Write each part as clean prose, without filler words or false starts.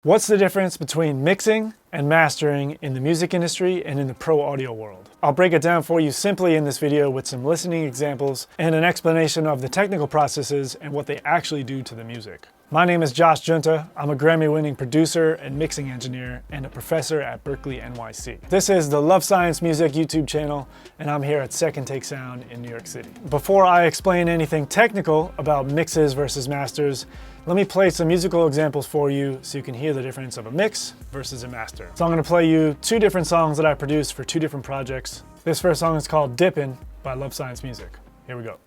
What's the difference between mixing and mastering in the music industry and in the pro audio world? I'll break it down for you simply in this video with some listening examples and an explanation of the technical processes and what they actually do to the music. My name is Josh Giunta. I'm a Grammy-winning producer and mixing engineer and a professor at Berklee NYC. This is the Love Science Music YouTube channel, and I'm here at Second Take Sound in New York City. Before I explain anything technical about mixes versus masters, let me play some musical examples for you so you can hear the difference of a mix versus a master. So I'm going to play you two different songs that I produced for two different projects. This first song is called Dippin' by Love Science Music. Here we go.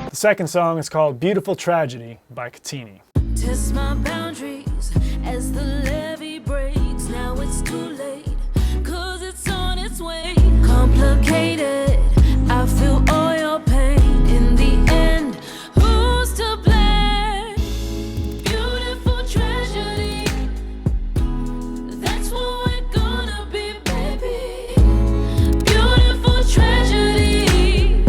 The second song is called Beautiful Tragedy by Katini. Test my boundaries as the levee breaks. Now it's too late, 'cause it's on its way. Complicated, I feel all your pain. In the end, who's to blame? Beautiful tragedy, that's what we're gonna be, baby. Beautiful tragedy,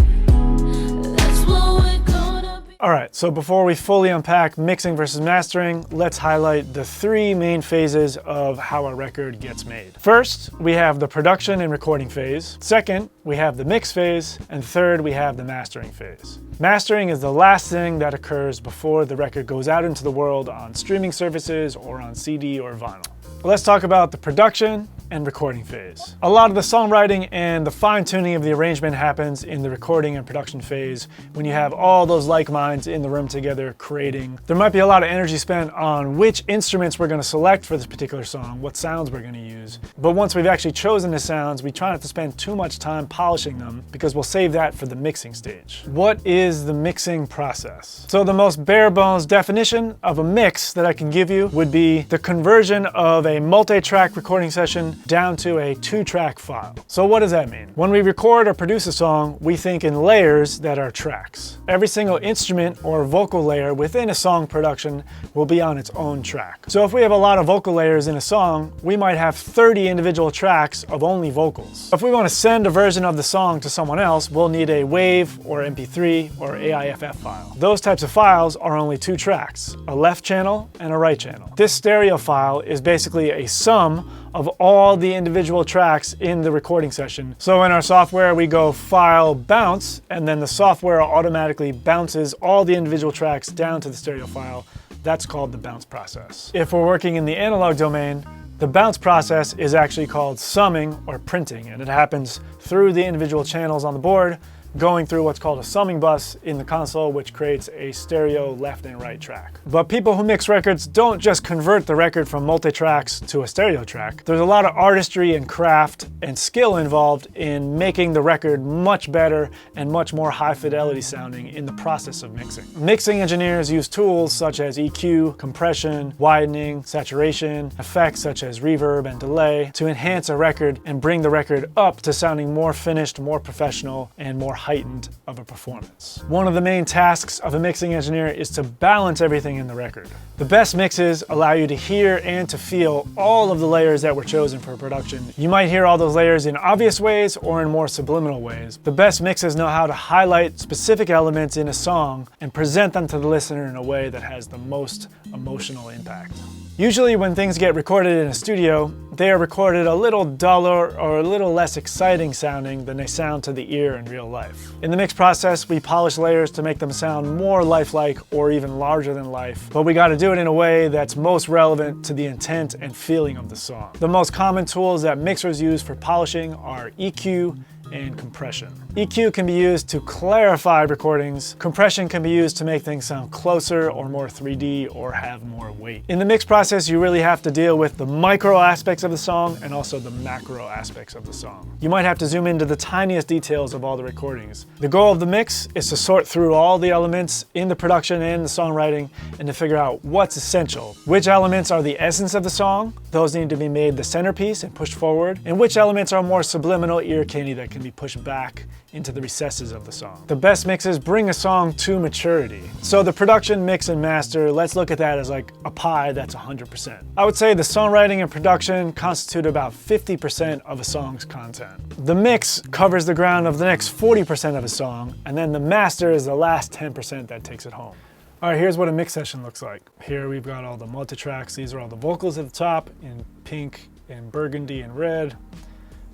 that's what we're gonna be. All right, so before we fully unpack mixing versus mastering, let's highlight the three main phases of how a record gets made. First, we have the production and recording phase. Second, we have the mix phase. And third, we have the mastering phase. Mastering is the last thing that occurs before the record goes out into the world on streaming services or on CD or vinyl. Let's talk about the production and recording phase. A lot of the songwriting and the fine-tuning of the arrangement happens in the recording and production phase when you have all those like minds in the room together creating. There might be a lot of energy spent on which instruments we're going to select for this particular song, what sounds we're going to use. But once we've actually chosen the sounds, we try not to spend too much time polishing them because we'll save that for the mixing stage. What is the mixing process? So the most bare bones definition of a mix that I can give you would be the conversion of a multi-track recording session down to a 2-track file. So what does that mean? When we record or produce a song, we think in layers that are tracks. Every single instrument or vocal layer within a song production will be on its own track. So if we have a lot of vocal layers in a song, we might have 30 individual tracks of only vocals. If we want to send a version of the song to someone else, we'll need a WAV or MP3 or AIFF file. Those types of files are only 2 tracks, a left channel and a right channel. This stereo file is basically a sum of all the individual tracks in the recording session. So in our software, we go File, Bounce, and then the software automatically bounces all the individual tracks down to the stereo file. That's called the bounce process. If we're working in the analog domain, the bounce process is actually called summing or printing, and it happens through the individual channels on the board, going through what's called a summing bus in the console, which creates a stereo left and right track. But people who mix records don't just convert the record from multi-tracks to a stereo track. There's a lot of artistry and craft and skill involved in making the record much better and much more high fidelity sounding in the process of mixing. Mixing engineers use tools such as EQ, compression, widening, saturation, effects such as reverb and delay to enhance a record and bring the record up to sounding more finished, more professional, and more heightened of a performance. One of the main tasks of a mixing engineer is to balance everything in the record. The best mixes allow you to hear and to feel all of the layers that were chosen for production. You might hear all those layers in obvious ways or in more subliminal ways. The best mixes know how to highlight specific elements in a song and present them to the listener in a way that has the most emotional impact. Usually when things get recorded in a studio, they are recorded a little duller or a little less exciting sounding than they sound to the ear in real life. In the mix process, we polish layers to make them sound more lifelike or even larger than life, but we gotta do it in a way that's most relevant to the intent and feeling of the song. The most common tools that mixers use for polishing are EQ and compression. EQ can be used to clarify recordings. Compression can be used to make things sound closer or more 3D or have more weight. In the mix process, you really have to deal with the micro aspects of the song and also the macro aspects of the song. You might have to zoom into the tiniest details of all the recordings. The goal of the mix is to sort through all the elements in the production and the songwriting and to figure out what's essential. Which elements are the essence of the song? Those need to be made the centerpiece and pushed forward. And which elements are more subliminal ear candy that can be pushed back into the recesses of the song. The best mixes bring a song to maturity. So the production, mix, and master, let's look at that as like a pie that's 100%. I would say the songwriting and production constitute about 50% of a song's content. The mix covers the ground of the next 40% of a song, and then the master is the last 10% that takes it home. All right, here's what a mix session looks like. Here we've got all the multi-tracks. These are all the vocals at the top in pink and burgundy and red.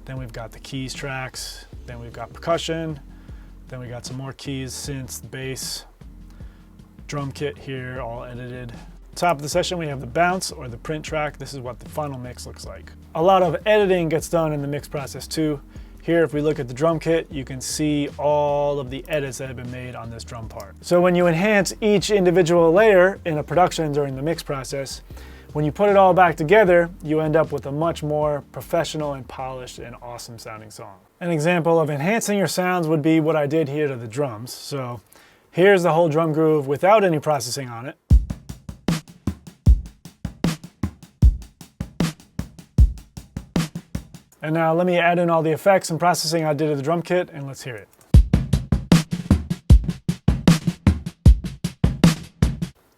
Then we've got the keys tracks, then we've got percussion, then we got some more keys, synths, bass, drum kit here, all edited. Top of the session, we have the bounce or the print track. This is what the final mix looks like. A lot of editing gets done in the mix process too. Here, if we look at the drum kit, you can see all of the edits that have been made on this drum part. So when you enhance each individual layer in a production during the mix process, when you put it all back together, you end up with a much more professional and polished and awesome sounding song. An example of enhancing your sounds would be what I did here to the drums. So here's the whole drum groove without any processing on it. And now let me add in all the effects and processing I did to the drum kit, and let's hear it.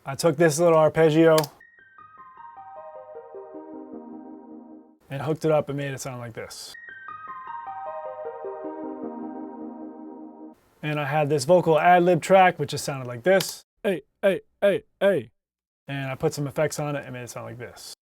I took this little arpeggio and hooked it up and made it sound like this. And I had this vocal ad-lib track, which just sounded like this. Hey, hey, hey, hey. And I put some effects on it and made it sound like this.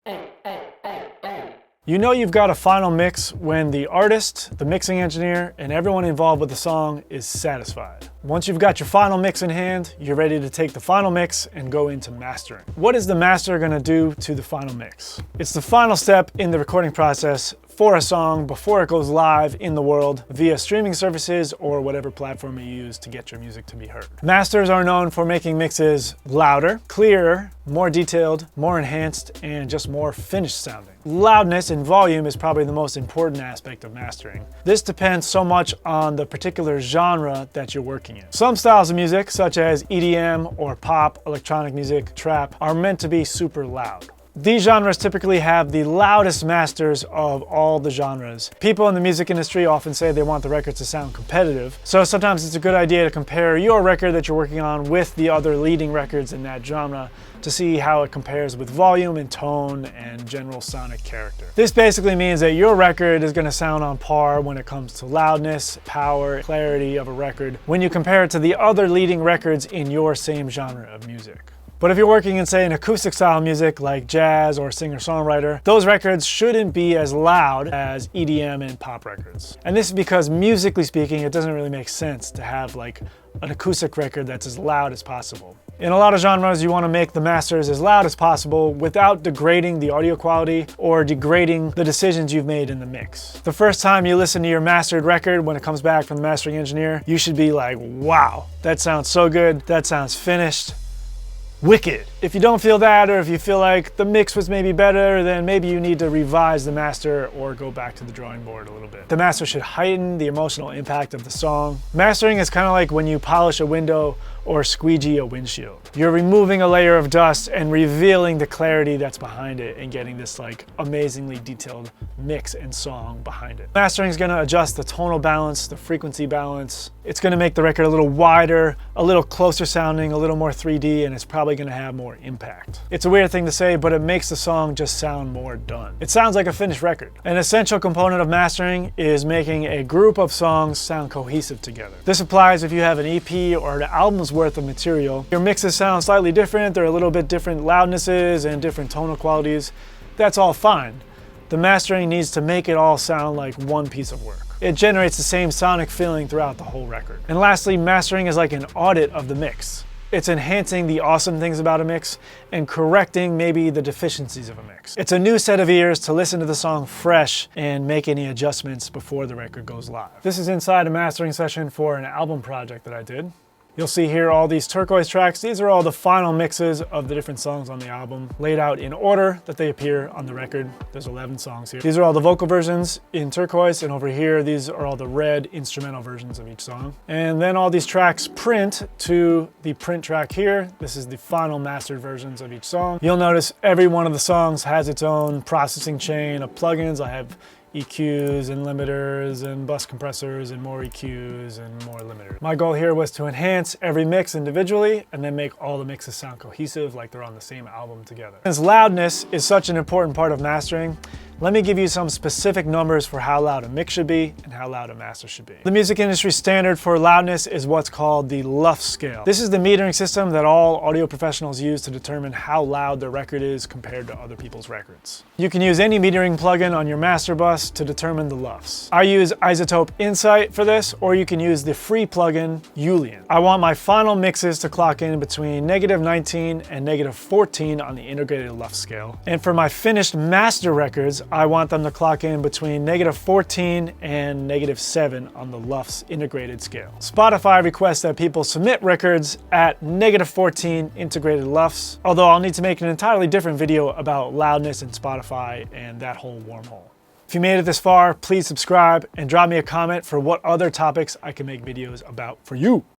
You know you've got a final mix when the artist, the mixing engineer, and everyone involved with the song is satisfied. Once you've got your final mix in hand, you're ready to take the final mix and go into mastering. What is the master gonna do to the final mix? It's the final step in the recording process for a song before it goes live in the world via streaming services or whatever platform you use to get your music to be heard. Masters are known for making mixes louder, clearer, more detailed, more enhanced, and just more finished sounding. Loudness and volume is probably the most important aspect of mastering. This depends so much on the particular genre that you're working in. Some styles of music, such as EDM or pop, electronic music, trap, are meant to be super loud. These genres typically have the loudest masters of all the genres. People in the music industry often say they want the records to sound competitive, so sometimes it's a good idea to compare your record that you're working on with the other leading records in that genre to see how it compares with volume and tone and general sonic character. This basically means that your record is going to sound on par when it comes to loudness, power, clarity of a record when you compare it to the other leading records in your same genre of music. But if you're working in, say, an acoustic style music like jazz or singer-songwriter, those records shouldn't be as loud as EDM and pop records. And this is because musically speaking, it doesn't really make sense to have like an acoustic record that's as loud as possible. In a lot of genres, you want to make the masters as loud as possible without degrading the audio quality or degrading the decisions you've made in the mix. The first time you listen to your mastered record when it comes back from the mastering engineer, you should be like, wow, that sounds so good, that sounds finished. Wicked. If you don't feel that, or if you feel like the mix was maybe better, then maybe you need to revise the master or go back to the drawing board a little bit. The master should heighten the emotional impact of the song. Mastering is kind of like when you polish a window or squeegee a windshield. You're removing a layer of dust and revealing the clarity that's behind it and getting this like amazingly detailed mix and song behind it. Mastering is going to adjust the tonal balance, the frequency balance. It's going to make the record a little wider, a little closer sounding, a little more 3D, and it's probably going to have more impact. It's a weird thing to say, but it makes the song just sound more done. It sounds like a finished record. An essential component of mastering is making a group of songs sound cohesive together. This applies if you have an EP or an album's worth of material. Your mixes sound slightly different, they're a little bit different loudnesses and different tonal qualities. That's all fine. The mastering needs to make it all sound like one piece of work. It generates the same sonic feeling throughout the whole record. And lastly, mastering is like an audit of the mix. it's enhancing the awesome things about a mix and correcting maybe the deficiencies of a mix. It's a new set of ears to listen to the song fresh and make any adjustments before the record goes live. This is inside a mastering session for an album project that I did. You'll see here all these turquoise tracks. These are all the final mixes of the different songs on the album, laid out in order that they appear on the record. There's 11 songs here. These are all the vocal versions in turquoise, and over here, these are all the red instrumental versions of each song. And then all these tracks print to the print track here. This is the final mastered versions of each song. You'll notice every one of the songs has its own processing chain of plugins. I have EQs and limiters and bus compressors and more EQs and more limiters. My goal here was to enhance every mix individually and then make all the mixes sound cohesive, like they're on the same album together. Since loudness is such an important part of mastering, let me give you some specific numbers for how loud a mix should be and how loud a master should be. The music industry standard for loudness is what's called the LUFS scale. This is the metering system that all audio professionals use to determine how loud their record is compared to other people's records. You can use any metering plugin on your master bus to determine the LUFS. I use Isotope Insight for this, or you can use the free plugin Julian. I want my final mixes to clock in between -19 and -14 on the integrated LUFS scale. And for my finished master records, I want them to clock in between -14 and -7 on the LUFS integrated scale. Spotify requests that people submit records at -14 integrated LUFS, although I'll need to make an entirely different video about loudness in Spotify and that whole wormhole. If you made it this far, please subscribe and drop me a comment for what other topics I can make videos about for you.